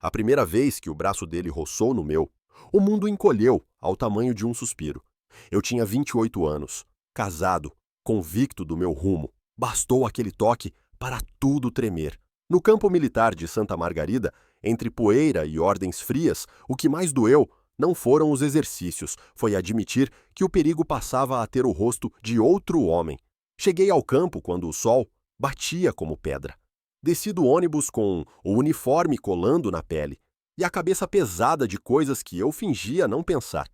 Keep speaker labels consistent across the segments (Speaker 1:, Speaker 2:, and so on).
Speaker 1: A primeira vez que o braço dele roçou no meu, o mundo encolheu ao tamanho de um suspiro. Eu tinha 28 anos, casado, convicto do meu rumo. Bastou aquele toque para tudo tremer. No campo militar de Santa Margarida, entre poeira e ordens frias, o que mais doeu não foram os exercícios, foi admitir que o perigo passava a ter o rosto de outro homem. Cheguei ao campo quando o sol batia como pedra. Desci do ônibus com o uniforme colando na pele e a cabeça pesada de coisas que eu fingia não pensar.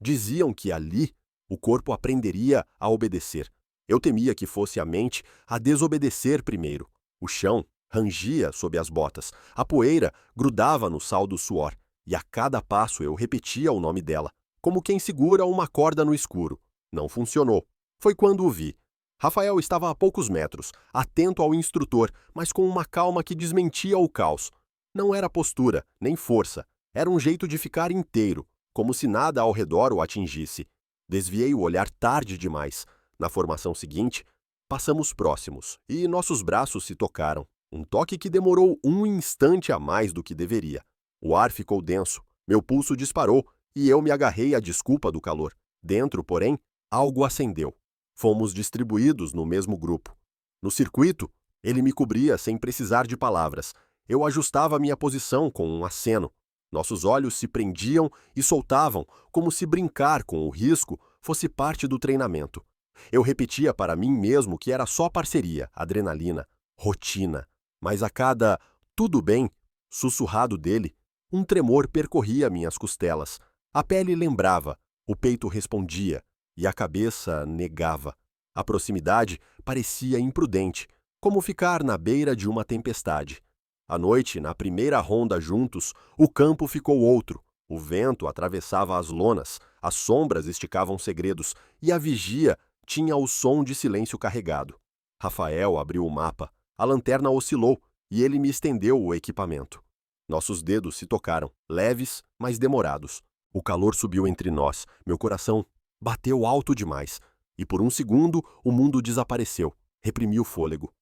Speaker 1: Diziam que ali o corpo aprenderia a obedecer. Eu temia que fosse a mente a desobedecer primeiro. O chão rangia sob as botas, a poeira grudava no sal do suor, e a cada passo eu repetia o nome dela, como quem segura uma corda no escuro. Não funcionou. Foi quando o vi. Rafael estava a poucos metros, atento ao instrutor, mas com uma calma que desmentia o caos. Não era postura, nem força. Era um jeito de ficar inteiro, como se nada ao redor o atingisse. Desviei o olhar tarde demais. Na formação seguinte, passamos próximos e nossos braços se tocaram. Um toque que demorou um instante a mais do que deveria. O ar ficou denso, meu pulso disparou e eu me agarrei à desculpa do calor. Dentro, porém, algo acendeu. Fomos distribuídos no mesmo grupo. No circuito, ele me cobria sem precisar de palavras. Eu ajustava minha posição com um aceno. Nossos olhos se prendiam e soltavam, como se brincar com o risco fosse parte do treinamento. Eu repetia para mim mesmo que era só parceria, adrenalina, rotina. Mas a cada "tudo bem" sussurrado dele, um tremor percorria minhas costelas. A pele lembrava, o peito respondia e a cabeça negava. A proximidade parecia imprudente, como ficar na beira de uma tempestade. À noite, na primeira ronda juntos, o campo ficou outro. O vento atravessava as lonas, as sombras esticavam segredos e a vigia tinha o som de silêncio carregado. Rafael abriu o mapa, a lanterna oscilou e ele me estendeu o equipamento. Nossos dedos se tocaram, leves, mas demorados. O calor subiu entre nós, meu coração bateu alto demais, e por um segundo o mundo desapareceu, reprimi o fôlego.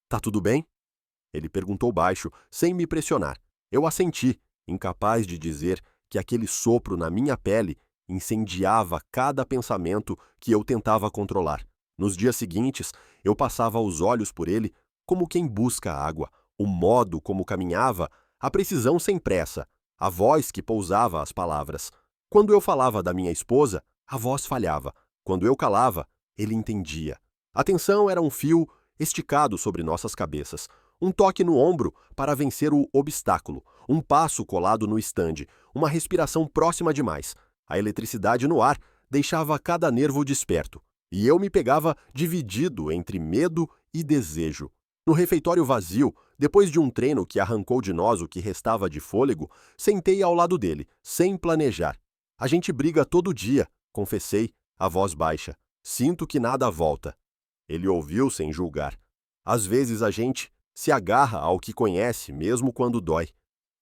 Speaker 1: "Tá tudo bem?" Ele perguntou baixo, sem me pressionar. Eu assenti, incapaz de dizer que aquele sopro na minha pele incendiava cada pensamento que eu tentava controlar. Nos dias seguintes, eu passava os olhos por ele como quem busca água, o modo como caminhava, a precisão sem pressa, a voz que pousava as palavras. Quando eu falava da minha esposa, a voz falhava. Quando eu calava, ele entendia. A tensão era um fio esticado sobre nossas cabeças, um toque no ombro para vencer o obstáculo, um passo colado no estande, uma respiração próxima demais. A eletricidade no ar deixava cada nervo desperto, e eu me pegava dividido entre medo e desejo. No refeitório vazio, depois de um treino que arrancou de nós o que restava de fôlego, sentei ao lado dele, sem planejar. "A gente briga todo dia", confessei, a voz baixa. "Sinto que nada volta." Ele ouviu sem julgar. "Às vezes a gente se agarra ao que conhece, mesmo quando dói",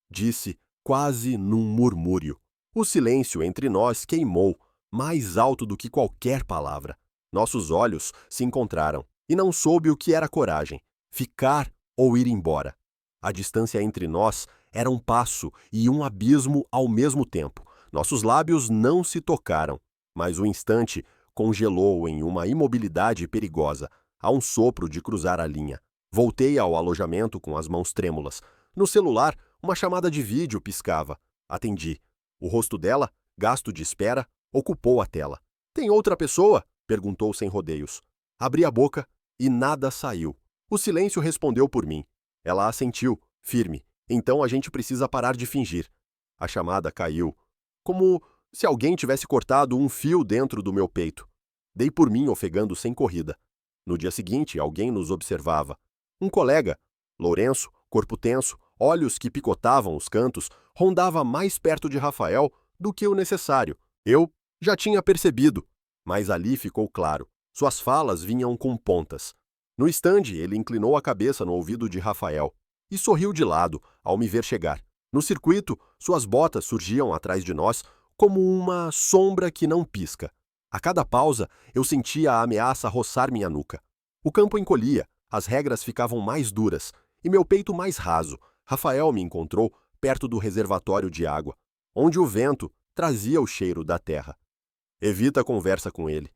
Speaker 1: disse, quase num murmúrio. O silêncio entre nós queimou, mais alto do que qualquer palavra. Nossos olhos se encontraram, e não soube o que era coragem, ficar ou ir embora. A distância entre nós era um passo e um abismo ao mesmo tempo. Nossos lábios não se tocaram, mas o instante congelou em uma imobilidade perigosa, a um sopro de cruzar a linha. Voltei ao alojamento com as mãos trêmulas. No celular, uma chamada de vídeo piscava. Atendi. O rosto dela, gasto de espera, ocupou a tela. "Tem outra pessoa?" perguntou sem rodeios. Abri a boca e nada saiu. O silêncio respondeu por mim. Ela assentiu, firme. "Então a gente precisa parar de fingir." A chamada caiu, como se alguém tivesse cortado um fio dentro do meu peito. Dei por mim ofegando sem corrida. No dia seguinte, alguém nos observava. Um colega, Lourenço, corpo tenso, olhos que picotavam os cantos, rondava mais perto de Rafael do que o necessário. Eu já tinha percebido, mas ali ficou claro. Suas falas vinham com pontas. No estande, ele inclinou a cabeça no ouvido de Rafael e sorriu de lado ao me ver chegar. No circuito, suas botas surgiam atrás de nós como uma sombra que não pisca. A cada pausa, eu sentia a ameaça roçar minha nuca. O campo encolhia, as regras ficavam mais duras e meu peito mais raso. Rafael me encontrou perto do reservatório de água, onde o vento trazia o cheiro da terra. Evita a conversa com ele,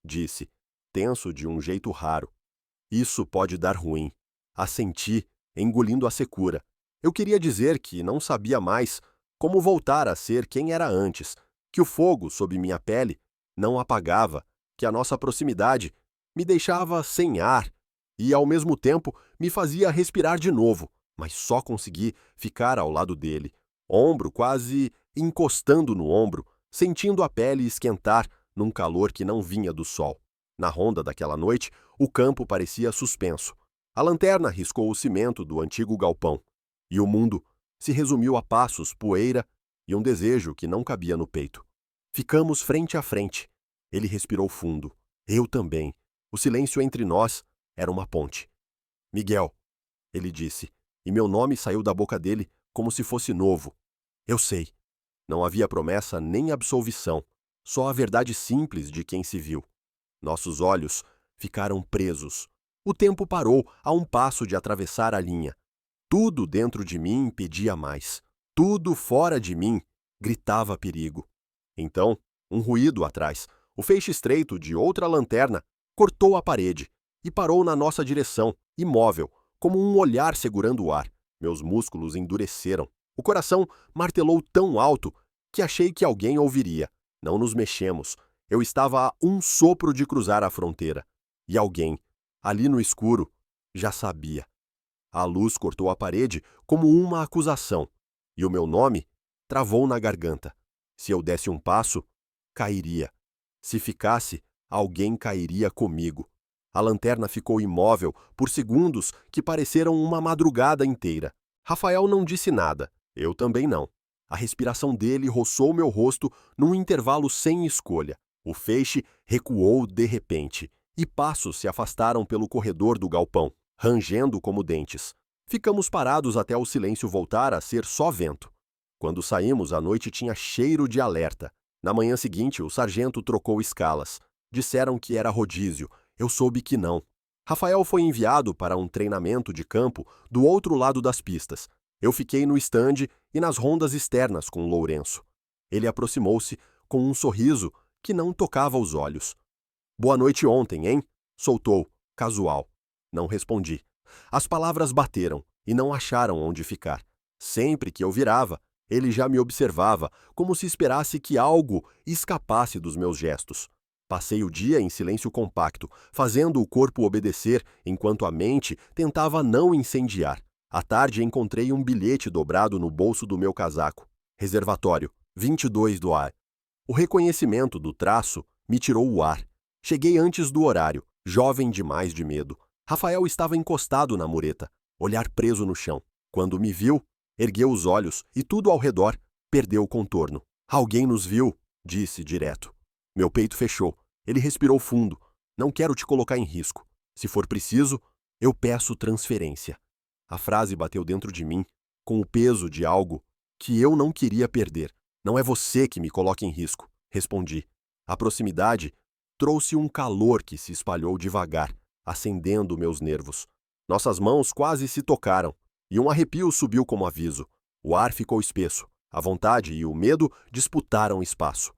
Speaker 1: disse, tenso de um jeito raro. Isso pode dar ruim. Assenti, engolindo a secura. Eu queria dizer que não sabia mais como voltar a ser quem era antes, que o fogo sob minha pele não apagava, que a nossa proximidade me deixava sem ar e, ao mesmo tempo, me fazia respirar de novo, mas só consegui ficar ao lado dele, ombro quase encostando no ombro, sentindo a pele esquentar num calor que não vinha do sol. Na ronda daquela noite, o campo parecia suspenso. A lanterna riscou o cimento do antigo galpão, e o mundo se resumiu a passos, poeira e um desejo que não cabia no peito. Ficamos frente a frente. Ele respirou fundo. Eu também. O silêncio entre nós era uma ponte. Miguel, ele disse, e meu nome saiu da boca dele como se fosse novo. Eu sei. Não havia promessa nem absolvição, só a verdade simples de quem se viu. Nossos olhos ficaram presos. O tempo parou a um passo de atravessar a linha. Tudo dentro de mim pedia mais. Tudo fora de mim gritava perigo. Então, um ruído atrás, o feixe estreito de outra lanterna, cortou a parede e parou na nossa direção, imóvel, como um olhar segurando o ar. Meus músculos endureceram. O coração martelou tão alto que achei que alguém ouviria. Não nos mexemos. Eu estava a um sopro de cruzar a fronteira. E alguém, ali no escuro, já sabia. A luz cortou a parede como uma acusação, e o meu nome travou na garganta. Se eu desse um passo, cairia. Se ficasse, alguém cairia comigo. A lanterna ficou imóvel por segundos que pareceram uma madrugada inteira. Rafael não disse nada, eu também não. A respiração dele roçou meu rosto num intervalo sem escolha. O feixe recuou de repente, e passos se afastaram pelo corredor do galpão, rangendo como dentes. Ficamos parados até o silêncio voltar a ser só vento. Quando saímos, a noite tinha cheiro de alerta. Na manhã seguinte, o sargento trocou escalas. Disseram que era rodízio. Eu soube que não. Rafael foi enviado para um treinamento de campo do outro lado das pistas. Eu fiquei no estande e nas rondas externas com Lourenço. Ele aproximou-se com um sorriso que não tocava os olhos. Boa noite ontem, hein? Soltou, casual. Não respondi. As palavras bateram e não acharam onde ficar. Sempre que eu virava, ele já me observava, como se esperasse que algo escapasse dos meus gestos. Passei o dia em silêncio compacto, fazendo o corpo obedecer enquanto a mente tentava não incendiar. À tarde encontrei um bilhete dobrado no bolso do meu casaco. Reservatório, 22 do ar. O reconhecimento do traço me tirou o ar. Cheguei antes do horário, jovem demais de medo. Rafael estava encostado na mureta, olhar preso no chão. Quando me viu, ergueu os olhos e tudo ao redor perdeu o contorno. Alguém nos viu, disse direto. Meu peito fechou. Ele respirou fundo. Não quero te colocar em risco. Se for preciso, eu peço transferência. A frase bateu dentro de mim, com o peso de algo que eu não queria perder. Não é você que me coloca em risco, respondi. A proximidade trouxe um calor que se espalhou devagar, acendendo meus nervos. Nossas mãos quase se tocaram, e um arrepio subiu como aviso. O ar ficou espesso. A vontade e o medo disputaram espaço.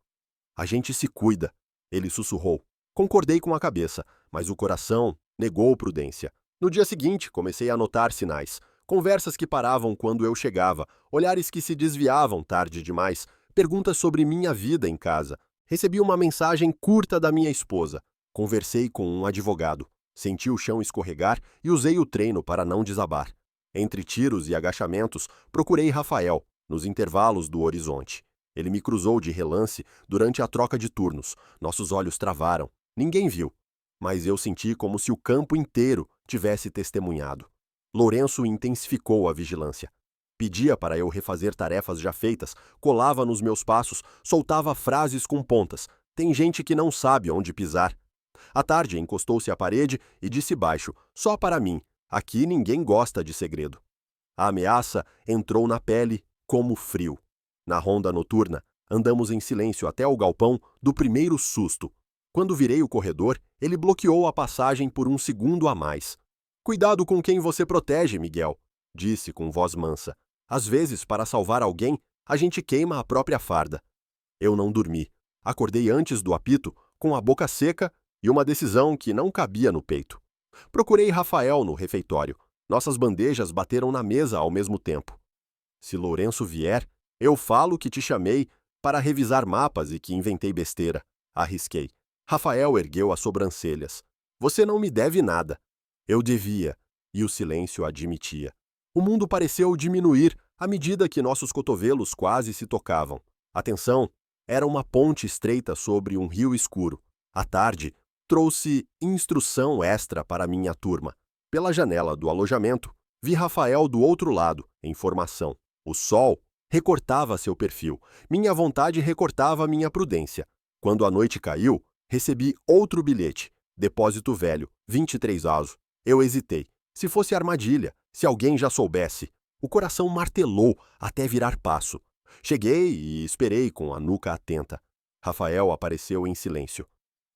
Speaker 1: A gente se cuida, ele sussurrou. Concordei com a cabeça, mas o coração negou prudência. No dia seguinte, comecei a notar sinais. Conversas que paravam quando eu chegava, olhares que se desviavam tarde demais, perguntas sobre minha vida em casa. Recebi uma mensagem curta da minha esposa. Conversei com um advogado. Senti o chão escorregar e usei o treino para não desabar. Entre tiros e agachamentos, procurei Rafael, nos intervalos do horizonte. Ele me cruzou de relance durante a troca de turnos. Nossos olhos travaram. Ninguém viu, mas eu senti como se o campo inteiro tivesse testemunhado. Lourenço intensificou a vigilância. Pedia para eu refazer tarefas já feitas, colava nos meus passos, soltava frases com pontas. Tem gente que não sabe onde pisar. À tarde, encostou-se à parede e disse baixo, só para mim, aqui ninguém gosta de segredo. A ameaça entrou na pele como frio. Na ronda noturna, andamos em silêncio até o galpão do primeiro susto. Quando virei o corredor, ele bloqueou a passagem por um segundo a mais. Cuidado com quem você protege, Miguel, disse com voz mansa. Às vezes, para salvar alguém, a gente queima a própria farda. Eu não dormi. Acordei antes do apito, com a boca seca e uma decisão que não cabia no peito. Procurei Rafael no refeitório. Nossas bandejas bateram na mesa ao mesmo tempo. Se Lourenço vier, eu falo que te chamei para revisar mapas e que inventei besteira. Arrisquei. Rafael ergueu as sobrancelhas. Você não me deve nada. Eu devia, e o silêncio admitia. O mundo pareceu diminuir à medida que nossos cotovelos quase se tocavam. A tensão era uma ponte estreita sobre um rio escuro. À tarde, trouxe instrução extra para minha turma. Pela janela do alojamento, vi Rafael do outro lado, em formação. O sol recortava seu perfil. Minha vontade recortava minha prudência. Quando a noite caiu, recebi outro bilhete. Depósito velho, 23 aso. Eu hesitei. Se fosse armadilha, se alguém já soubesse. O coração martelou até virar passo. Cheguei e esperei com a nuca atenta. Rafael apareceu em silêncio.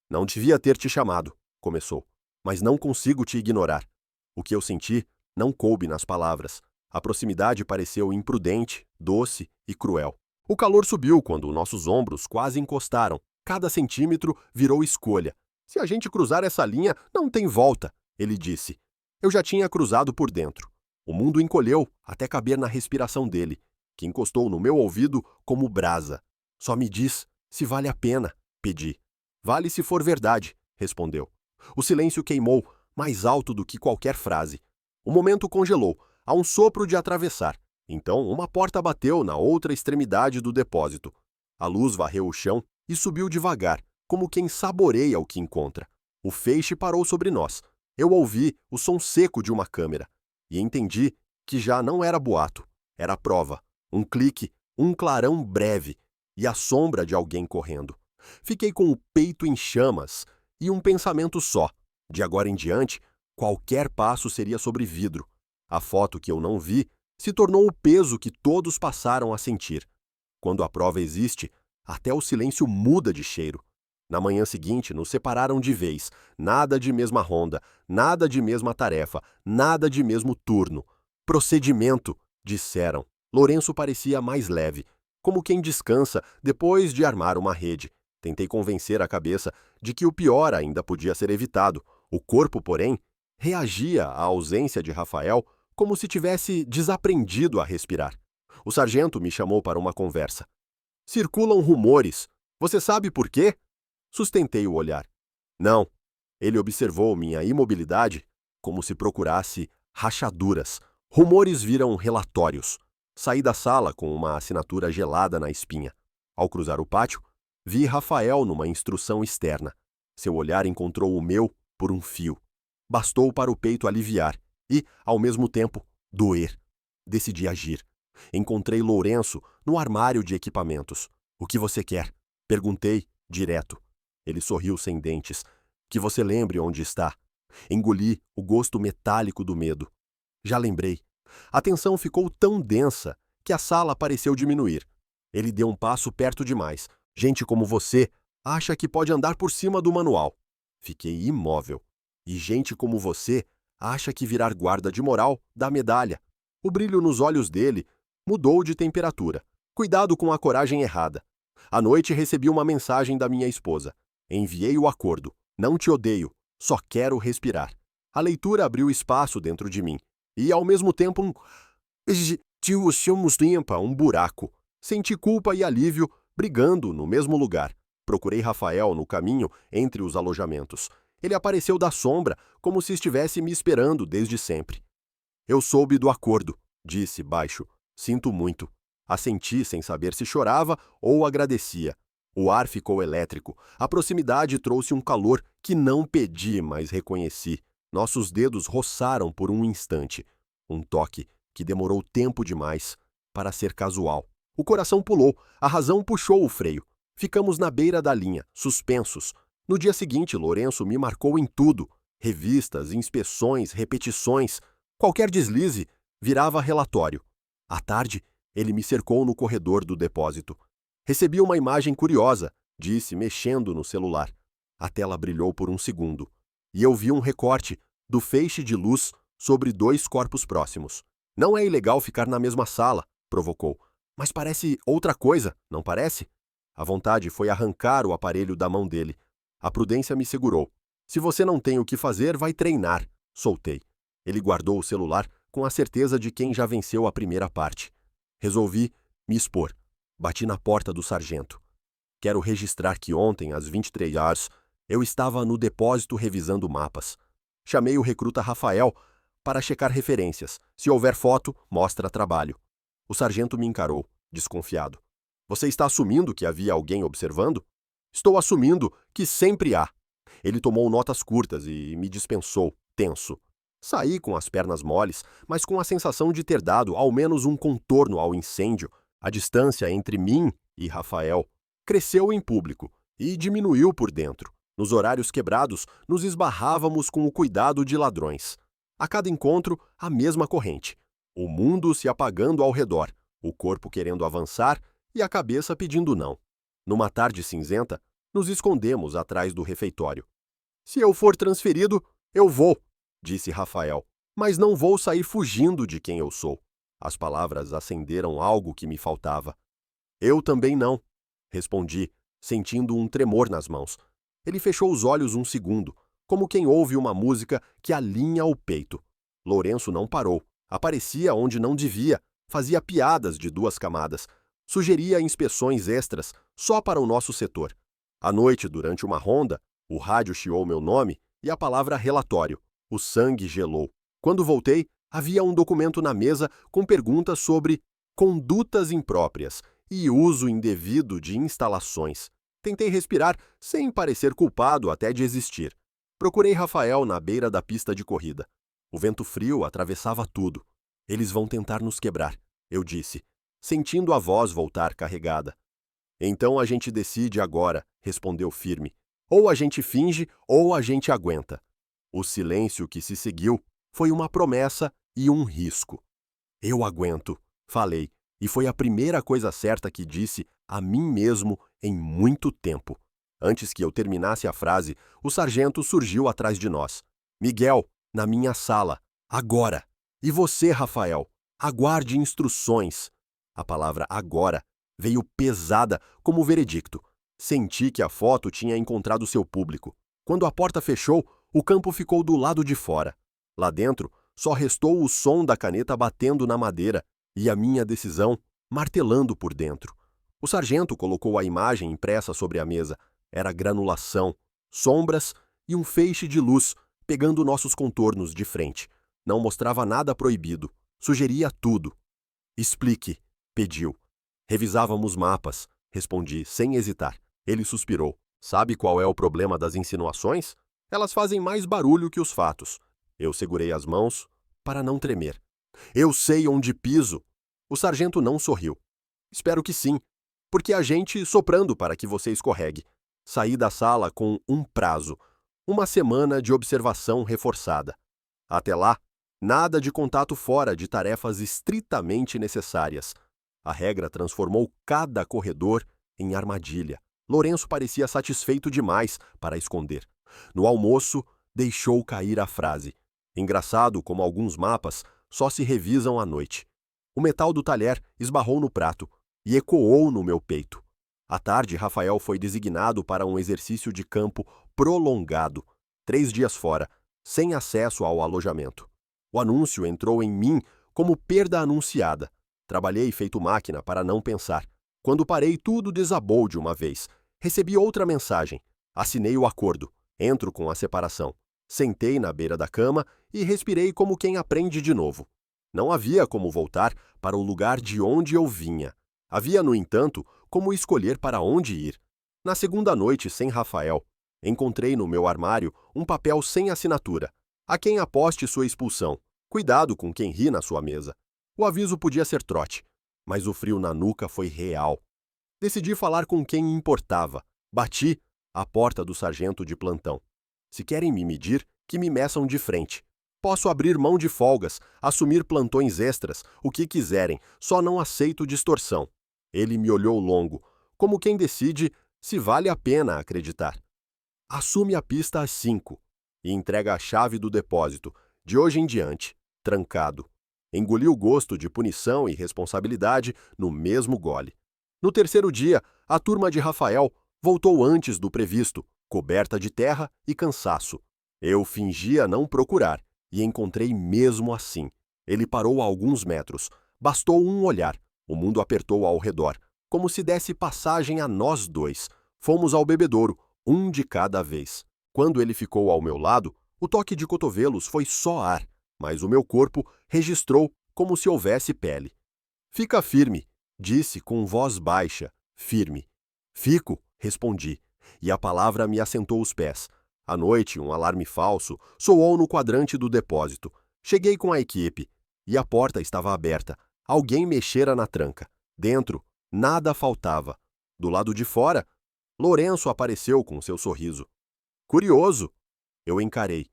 Speaker 1: Não devia ter te chamado, começou, mas não consigo te ignorar. O que eu senti não coube nas palavras. A proximidade pareceu imprudente, doce e cruel. O calor subiu quando nossos ombros quase encostaram. Cada centímetro virou escolha. Se a gente cruzar essa linha, não tem volta, ele disse. Eu já tinha cruzado por dentro. O mundo encolheu até caber na respiração dele, que encostou no meu ouvido como brasa. Só me diz se vale a pena, pedi. Vale se for verdade, respondeu. O silêncio queimou, mais alto do que qualquer frase. O momento congelou, a um sopro de atravessar. Então, uma porta bateu na outra extremidade do depósito. A luz varreu o chão e subiu devagar, como quem saboreia o que encontra. O feixe parou sobre nós. Eu ouvi o som seco de uma câmera e entendi que já não era boato, era prova. Um clique, um clarão breve e a sombra de alguém correndo. Fiquei com o peito em chamas e um pensamento só. De agora em diante, qualquer passo seria sobre vidro. A foto que eu não vi se tornou o peso que todos passaram a sentir. Quando a prova existe, até o silêncio muda de cheiro. Na manhã seguinte, nos separaram de vez. Nada de mesma ronda, nada de mesma tarefa, nada de mesmo turno. Procedimento, disseram. Lourenço parecia mais leve, como quem descansa depois de armar uma rede. Tentei convencer a cabeça de que o pior ainda podia ser evitado. O corpo, porém, reagia à ausência de Rafael como se tivesse desaprendido a respirar. O sargento me chamou para uma conversa. Circulam rumores. Você sabe por quê? Sustentei o olhar. Não. Ele observou minha imobilidade como se procurasse rachaduras. Rumores viram relatórios. Saí da sala com uma assinatura gelada na espinha. Ao cruzar o pátio, vi Rafael numa instrução externa. Seu olhar encontrou o meu por um fio. Bastou para o peito aliviar e, ao mesmo tempo, doer. Decidi agir. Encontrei Lourenço no armário de equipamentos. O que você quer? Perguntei, direto. Ele sorriu sem dentes. Que você lembre onde está. Engoli o gosto metálico do medo. Já lembrei. A tensão ficou tão densa que a sala pareceu diminuir. Ele deu um passo perto demais. Gente como você acha que pode andar por cima do manual. Fiquei imóvel. E gente como você acha que virar guarda de moral dá medalha. O brilho nos olhos dele mudou de temperatura. Cuidado com a coragem errada. À noite recebi uma mensagem da minha esposa. Enviei o acordo. Não te odeio. Só quero respirar. A leitura abriu espaço dentro de mim. E, ao mesmo tempo, um buraco. Senti culpa e alívio brigando no mesmo lugar. Procurei Rafael no caminho entre os alojamentos. Ele apareceu da sombra, como se estivesse me esperando desde sempre. Eu soube do acordo, disse baixo. Sinto muito. Assenti sem saber se chorava ou agradecia. O ar ficou elétrico. A proximidade trouxe um calor que não pedi, mas reconheci. Nossos dedos roçaram por um instante. Um toque que demorou tempo demais para ser casual. O coração pulou, a razão puxou o freio. Ficamos na beira da linha, suspensos. No dia seguinte, Lourenço me marcou em tudo. Revistas, inspeções, repetições. Qualquer deslize virava relatório. À tarde, ele me cercou no corredor do depósito. Recebi uma imagem curiosa, disse, mexendo no celular. A tela brilhou por um segundo. E eu vi um recorte do feixe de luz sobre dois corpos próximos. Não é ilegal ficar na mesma sala, provocou. Mas parece outra coisa, não parece? A vontade foi arrancar o aparelho da mão dele. A prudência me segurou. Se você não tem o que fazer, vai treinar, soltei. Ele guardou o celular com a certeza de quem já venceu a primeira parte. Resolvi me expor. Bati na porta do sargento. Quero registrar que ontem, às 23 horas, eu estava no depósito revisando mapas. Chamei o recruta Rafael para checar referências. Se houver foto, mostra trabalho. O sargento me encarou, desconfiado. Você está assumindo que havia alguém observando? Estou assumindo que sempre há. Ele tomou notas curtas e me dispensou, tenso. Saí com as pernas moles, mas com a sensação de ter dado ao menos um contorno ao incêndio. A distância entre mim e Rafael cresceu em público e diminuiu por dentro. Nos horários quebrados, nos esbarrávamos com o cuidado de ladrões. A cada encontro, a mesma corrente. O mundo se apagando ao redor, o corpo querendo avançar e a cabeça pedindo não. Numa tarde cinzenta, nos escondemos atrás do refeitório. Se eu for transferido, eu vou, disse Rafael, mas não vou sair fugindo de quem eu sou. As palavras acenderam algo que me faltava. Eu também não, respondi, sentindo um tremor nas mãos. Ele fechou os olhos um segundo, como quem ouve uma música que alinha o peito. Lourenço não parou. Aparecia onde não devia, fazia piadas de 2 camadas, sugeria inspeções extras só para o nosso setor. À noite, durante uma ronda, o rádio chiou meu nome e a palavra relatório. O sangue gelou. Quando voltei, havia um documento na mesa com perguntas sobre condutas impróprias e uso indevido de instalações. Tentei respirar sem parecer culpado até de existir. Procurei Rafael na beira da pista de corrida. O vento frio atravessava tudo. Eles vão tentar nos quebrar, eu disse, sentindo a voz voltar carregada. Então a gente decide agora, respondeu firme. Ou a gente finge ou a gente aguenta. O silêncio que se seguiu foi uma promessa e um risco. Eu aguento, falei, e foi a primeira coisa certa que disse a mim mesmo em muito tempo. Antes que eu terminasse a frase, o sargento surgiu atrás de nós. Miguel, na minha sala, agora. E você, Rafael, aguarde instruções. A palavra agora veio pesada como veredicto. Senti que a foto tinha encontrado seu público. Quando a porta fechou, o campo ficou do lado de fora. Lá dentro, só restou o som da caneta batendo na madeira e a minha decisão martelando por dentro. O sargento colocou a imagem impressa sobre a mesa. Era granulação, sombras e um feixe de luz pegando nossos contornos de frente. Não mostrava nada proibido. Sugeria tudo. Explique, pediu. Revisávamos mapas, respondi, sem hesitar. Ele suspirou. Sabe qual é o problema das insinuações? Elas fazem mais barulho que os fatos. Eu segurei as mãos para não tremer. Eu sei onde piso. O sargento não sorriu. Espero que sim, porque há gente soprando para que você escorregue. Saí da sala com um prazo. Uma semana de observação reforçada. Até lá, nada de contato fora de tarefas estritamente necessárias. A regra transformou cada corredor em armadilha. Lourenço parecia satisfeito demais para esconder. No almoço, deixou cair a frase. Engraçado como alguns mapas só se revisam à noite. O metal do talher esbarrou no prato e ecoou no meu peito. À tarde, Rafael foi designado para um exercício de campo prolongado, 3 dias fora, sem acesso ao alojamento. O anúncio entrou em mim como perda anunciada. Trabalhei feito máquina para não pensar. Quando parei, tudo desabou de uma vez. Recebi outra mensagem. Assinei o acordo. Entro com a separação. Sentei na beira da cama e respirei como quem aprende de novo. Não havia como voltar para o lugar de onde eu vinha. Havia, no entanto, como escolher para onde ir. Na segunda noite, sem Rafael, encontrei no meu armário um papel sem assinatura. A quem aposte sua expulsão. Cuidado com quem ri na sua mesa. O aviso podia ser trote, mas o frio na nuca foi real. Decidi falar com quem importava. Bati à porta do sargento de plantão. Se querem me medir, que me meçam de frente. Posso abrir mão de folgas, assumir plantões extras, o que quiserem, só não aceito distorção. Ele me olhou longo, como quem decide se vale a pena acreditar. Assume a pista às 5 e entrega a chave do depósito, de hoje em diante, trancado. Engoli o gosto de punição e responsabilidade no mesmo gole. No terceiro dia, a turma de Rafael voltou antes do previsto, coberta de terra e cansaço. Eu fingia não procurar e encontrei mesmo assim. Ele parou a alguns metros. Bastou um olhar. O mundo apertou ao redor, como se desse passagem a nós dois. Fomos ao bebedouro, um de cada vez. Quando ele ficou ao meu lado, o toque de cotovelos foi só ar, mas o meu corpo registrou como se houvesse pele. Fica firme, disse com voz baixa, firme. Fico, respondi, e a palavra me assentou os pés. À noite, um alarme falso soou no quadrante do depósito. Cheguei com a equipe, e a porta estava aberta. Alguém mexera na tranca. Dentro, nada faltava. Do lado de fora, Lourenço apareceu com seu sorriso. Curioso! Eu encarei.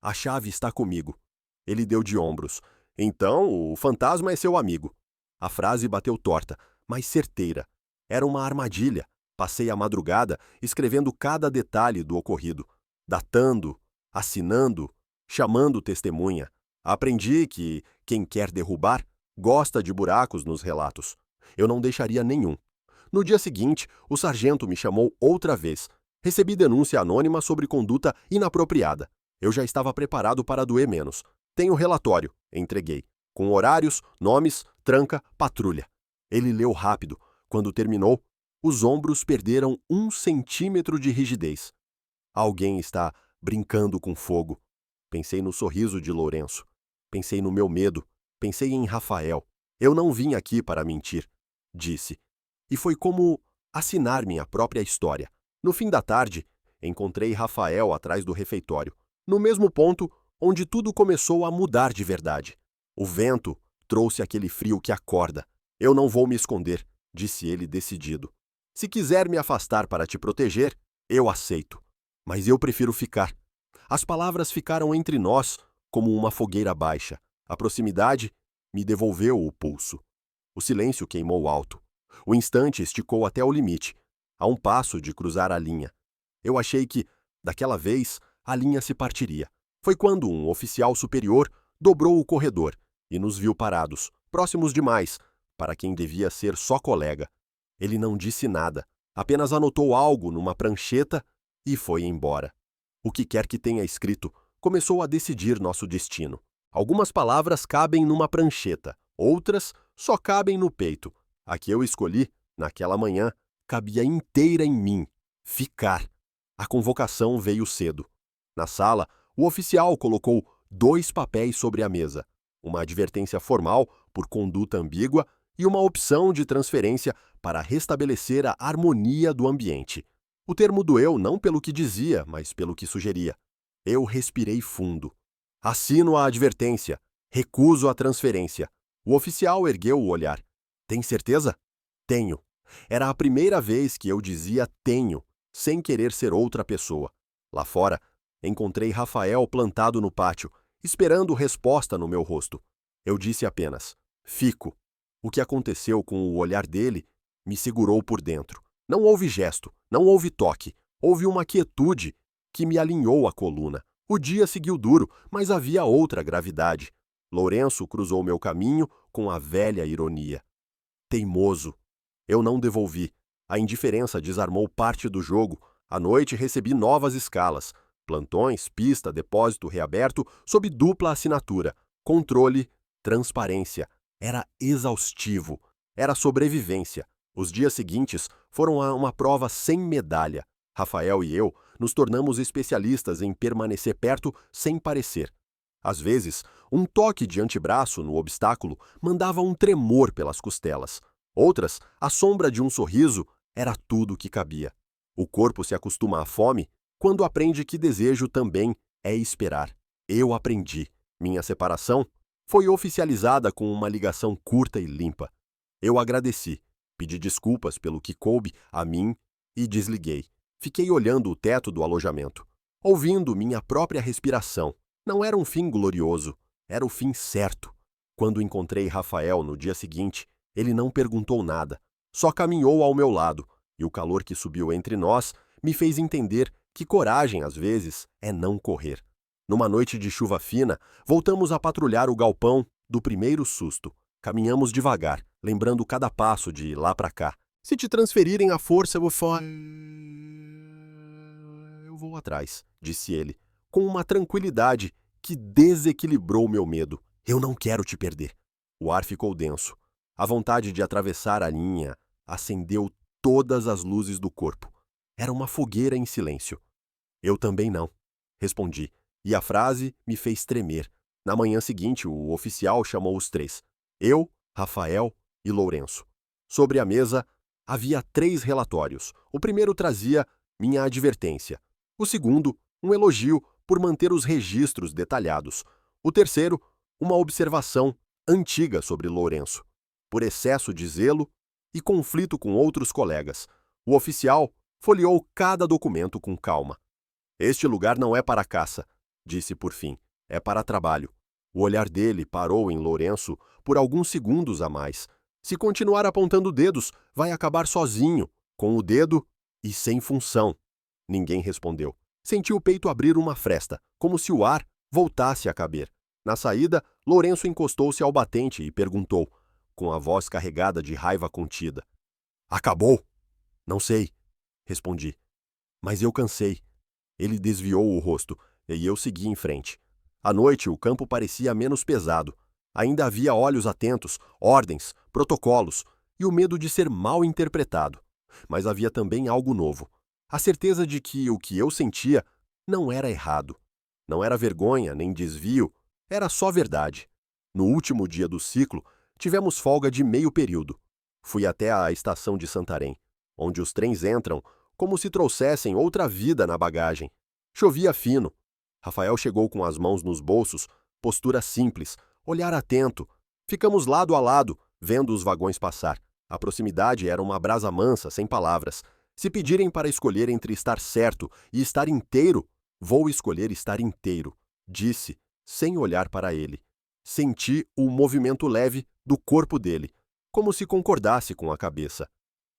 Speaker 1: A chave está comigo. Ele deu de ombros. Então, o fantasma é seu amigo. A frase bateu torta, mas certeira. Era uma armadilha. Passei a madrugada escrevendo cada detalhe do ocorrido, datando, assinando, chamando testemunha. Aprendi que quem quer derrubar gosta de buracos nos relatos. Eu não deixaria nenhum. No dia seguinte, o sargento me chamou outra vez. Recebi denúncia anônima sobre conduta inapropriada. Eu já estava preparado para doer menos. Tenho relatório, entreguei. Com horários, nomes, tranca, patrulha. Ele leu rápido. Quando terminou, os ombros perderam 1 centímetro de rigidez. Alguém está brincando com fogo. Pensei no sorriso de Lourenço. Pensei no meu medo. Pensei em Rafael. Eu não vim aqui para mentir, disse. E foi como assinar minha própria história. No fim da tarde, encontrei Rafael atrás do refeitório, no mesmo ponto onde tudo começou a mudar de verdade. O vento trouxe aquele frio que acorda. Eu não vou me esconder, disse ele decidido. Se quiser me afastar para te proteger, eu aceito. Mas eu prefiro ficar. As palavras ficaram entre nós como uma fogueira baixa. A proximidade me devolveu o pulso. O silêncio queimou alto. O instante esticou até o limite, a um passo de cruzar a linha. Eu achei que, daquela vez, a linha se partiria. Foi quando um oficial superior dobrou o corredor e nos viu parados, próximos demais, para quem devia ser só colega. Ele não disse nada, apenas anotou algo numa prancheta e foi embora. O que quer que tenha escrito começou a decidir nosso destino. Algumas palavras cabem numa prancheta, outras só cabem no peito. A que eu escolhi, naquela manhã, cabia inteira em mim. Ficar. A convocação veio cedo. Na sala, o oficial colocou 2 papéis sobre a mesa. Uma advertência formal por conduta ambígua e uma opção de transferência para restabelecer a harmonia do ambiente. O termo doeu não pelo que dizia, mas pelo que sugeria. Eu respirei fundo. Assino a advertência. Recuso a transferência. O oficial ergueu o olhar. Tem certeza? Tenho. Era a primeira vez que eu dizia tenho, sem querer ser outra pessoa. Lá fora, encontrei Rafael plantado no pátio, esperando resposta no meu rosto. Eu disse apenas, fico. O que aconteceu com o olhar dele me segurou por dentro. Não houve gesto, não houve toque. Houve uma quietude que me alinhou a coluna. O dia seguiu duro, mas havia outra gravidade. Lourenço cruzou meu caminho com a velha ironia. Teimoso. Eu não devolvi. A indiferença desarmou parte do jogo. À noite recebi novas escalas. Plantões, pista, depósito reaberto, sob dupla assinatura. Controle, transparência. Era exaustivo. Era sobrevivência. Os dias seguintes foram uma prova sem medalha. Rafael e eu nos tornamos especialistas em permanecer perto sem parecer. Às vezes, um toque de antebraço no obstáculo mandava um tremor pelas costelas. Outras, a sombra de um sorriso era tudo que cabia. O corpo se acostuma à fome quando aprende que desejo também é esperar. Eu aprendi. Minha separação foi oficializada com uma ligação curta e limpa. Eu agradeci, pedi desculpas pelo que coube a mim e desliguei. Fiquei olhando o teto do alojamento, ouvindo minha própria respiração. Não era um fim glorioso, era o fim certo. Quando encontrei Rafael no dia seguinte, ele não perguntou nada, só caminhou ao meu lado, e o calor que subiu entre nós me fez entender que coragem, às vezes, é não correr. Numa noite de chuva fina, voltamos a patrulhar o galpão Do primeiro susto, caminhamos devagar, lembrando cada passo de lá para cá. Se te transferirem a força, eu vou atrás, disse ele, com uma tranquilidade que desequilibrou meu medo. Eu não quero te perder. O ar ficou denso. A vontade de atravessar a linha acendeu todas as luzes do corpo. Era uma fogueira em silêncio. Eu também não, respondi, e a frase me fez tremer. Na manhã seguinte, o oficial chamou os três. Eu, Rafael e Lourenço. Sobre a mesa, havia 3 relatórios. O primeiro trazia minha advertência. O segundo, um elogio por manter os registros detalhados. O terceiro, uma observação antiga sobre Lourenço, por excesso de zelo e conflito com outros colegas. O oficial folheou cada documento com calma. Este lugar não é para caça, disse por fim, é para trabalho. O olhar dele parou em Lourenço por alguns segundos a mais. Se continuar apontando dedos, vai acabar sozinho, com o dedo e sem função. Ninguém respondeu. Senti o peito abrir uma fresta, como se o ar voltasse a caber. Na saída, Lourenço encostou-se ao batente e perguntou, com a voz carregada de raiva contida. Acabou? Não sei, respondi. Mas eu cansei. Ele desviou o rosto e eu segui em frente. À noite, o campo parecia menos pesado. Ainda havia olhos atentos, ordens, protocolos e o medo de ser mal interpretado. Mas havia também algo novo. A certeza de que o que eu sentia não era errado. Não era vergonha nem desvio, era só verdade. No último dia do ciclo, tivemos folga de meio período. Fui até a estação de Santarém, onde os trens entram como se trouxessem outra vida na bagagem. Chovia fino. Rafael chegou com as mãos nos bolsos, postura simples, olhar atento. Ficamos lado a lado, vendo os vagões passar. A proximidade era uma brasa mansa, sem palavras. Se pedirem para escolher entre estar certo e estar inteiro, vou escolher estar inteiro, disse, sem olhar para ele. Senti o movimento leve do corpo dele, como se concordasse com a cabeça.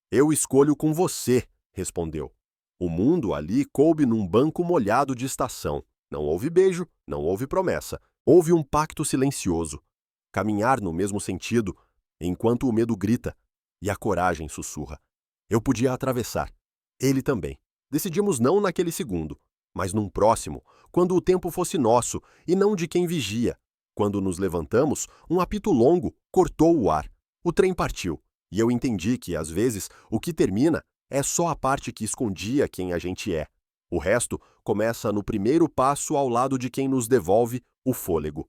Speaker 1: Eu escolho com você, respondeu. O mundo ali coube num banco molhado de estação. Não houve beijo, não houve promessa. Houve um pacto silencioso. Caminhar no mesmo sentido, enquanto o medo grita e a coragem sussurra. Eu podia atravessar. Ele também. Decidimos não naquele segundo, mas num próximo, quando o tempo fosse nosso e não de quem vigia. Quando nos levantamos, um apito longo cortou o ar. O trem partiu, e eu entendi que, às vezes, o que termina é só a parte que escondia quem a gente é. O resto começa no primeiro passo ao lado de quem nos devolve o fôlego.